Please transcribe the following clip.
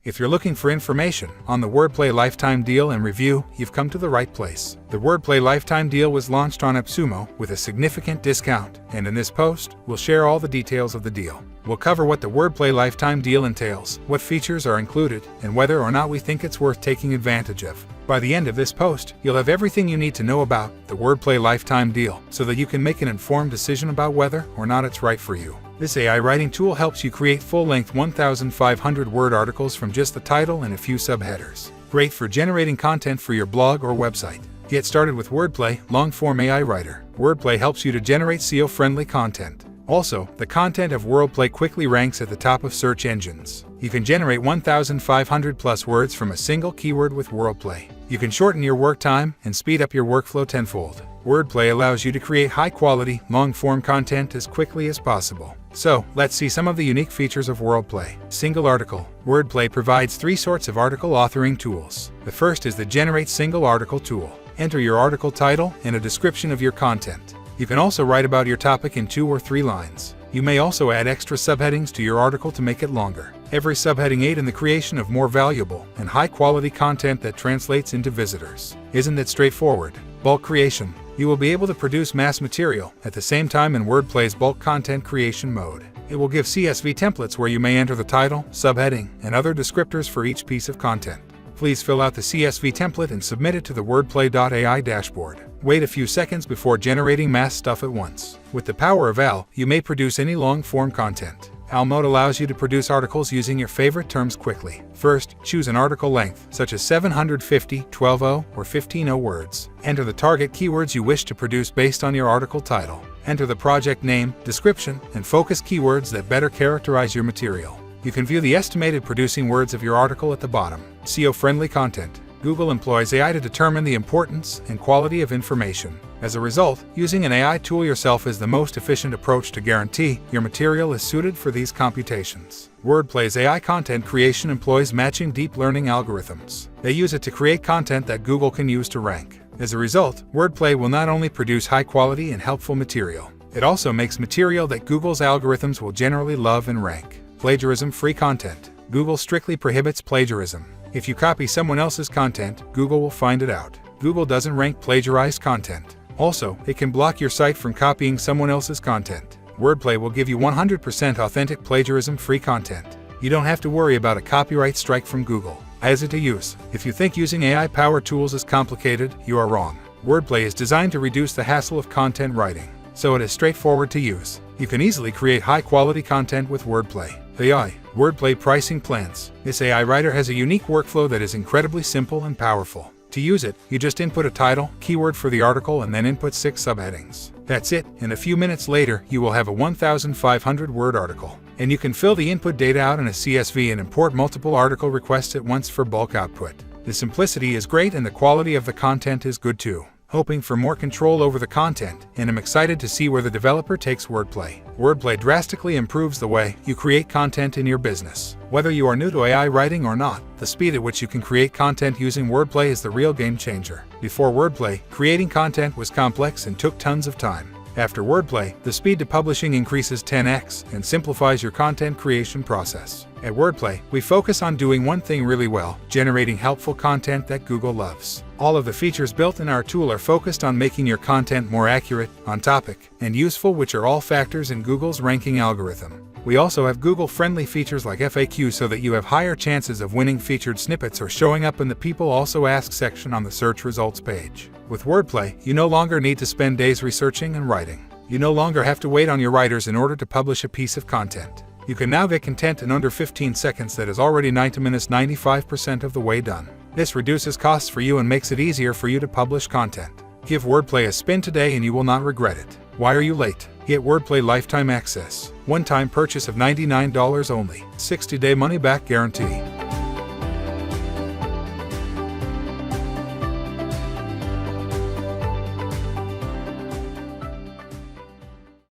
If you're looking for information on the Wordplay Lifetime Deal and Review, you've come to the right place. The Wordplay Lifetime Deal was launched on Appsumo with a significant discount, and in this post, we'll share all the details of the deal. We'll cover what the Wordplay Lifetime Deal entails, what features are included, and whether or not we think it's worth taking advantage of. By the end of this post, you'll have everything you need to know about the Wordplay Lifetime Deal so that you can make an informed decision about whether or not it's right for you. This AI writing tool helps you create full-length 1,500-word articles from just the title and a few subheaders. Great for generating content for your blog or website. Get started with Wordplay Long-Form AI Writer. Wordplay helps you to generate SEO-friendly content. Also, the content of Wordplay quickly ranks at the top of search engines. You can generate 1,500+ words from a single keyword with Wordplay. You can shorten your work time and speed up your workflow tenfold. Wordplay allows you to create high-quality, long-form content as quickly as possible. So, let's see some of the unique features of Wordplay. Single article. Wordplay provides 3 sorts of article authoring tools. The first is the Generate Single Article tool. Enter your article title and a description of your content. You can also write about your topic in 2 or 3 lines. You may also add extra subheadings to your article to make it longer. Every subheading aids in the creation of more valuable and high-quality content that translates into visitors. Isn't it straightforward? Bulk creation. You will be able to produce mass material at the same time in Wordplay's bulk content creation mode. It will give CSV templates where you may enter the title, subheading, and other descriptors for each piece of content. Please fill out the CSV template and submit it to the wordplay.ai dashboard. Wait a few seconds before generating mass stuff at once. With the power of AL, you may produce any long-form content. AL mode allows you to produce articles using your favorite terms quickly. First, choose an article length, such as 750, 12-0, or 15-0 words. Enter the target keywords you wish to produce based on your article title. Enter the project name, description, and focus keywords that better characterize your material. You can view the estimated producing words of your article at the bottom. SEO-friendly content. Google employs AI to determine the importance and quality of information. As a result, using an AI tool yourself is the most efficient approach to guarantee your material is suited for these computations. Wordplay's AI content creation employs matching deep learning algorithms. They use it to create content that Google can use to rank. As a result, Wordplay will not only produce high-quality and helpful material, it also makes material that Google's algorithms will generally love and rank. Plagiarism-free content. Google strictly prohibits plagiarism. If you copy someone else's content, Google will find it out. Google doesn't rank plagiarized content. Also, it can block your site from copying someone else's content. Wordplay will give you 100% authentic plagiarism-free content. You don't have to worry about a copyright strike from Google. Easy to use. If you think using AI-powered tools is complicated, you are wrong. Wordplay is designed to reduce the hassle of content writing, so it is straightforward to use. You can easily create high-quality content with Wordplay. AI. Wordplay pricing plans. This AI writer has a unique workflow that is incredibly simple and powerful. To use it, you just input a title, keyword for the article, and then input 6 subheadings. That's it, and a few minutes later, you will have a 1,500-word article. And you can fill the input data out in a CSV and import multiple article requests at once for bulk output. The simplicity is great and the quality of the content is good too. Hoping for more control over the content, and I'm excited to see where the developer takes Wordplay. Wordplay drastically improves the way you create content in your business. Whether you are new to AI writing or not, the speed at which you can create content using Wordplay is the real game changer. Before Wordplay, creating content was complex and took tons of time. After Wordplay, the speed to publishing increases 10x and simplifies your content creation process. At Wordplay, we focus on doing one thing really well: generating helpful content that Google loves. All of the features built in our tool are focused on making your content more accurate, on topic, and useful, which are all factors in Google's ranking algorithm. We also have Google-friendly features like FAQ so that you have higher chances of winning featured snippets or showing up in the People Also Ask section on the search results page. With Wordplay, you no longer need to spend days researching and writing. You no longer have to wait on your writers in order to publish a piece of content. You can now get content in under 15 seconds that is already 95% of the way done. This reduces costs for you and makes it easier for you to publish content. Give Wordplay a spin today and you will not regret it. Why are you late? Get Wordplay Lifetime Access. One-time purchase of $99 only. 60-day money-back guarantee.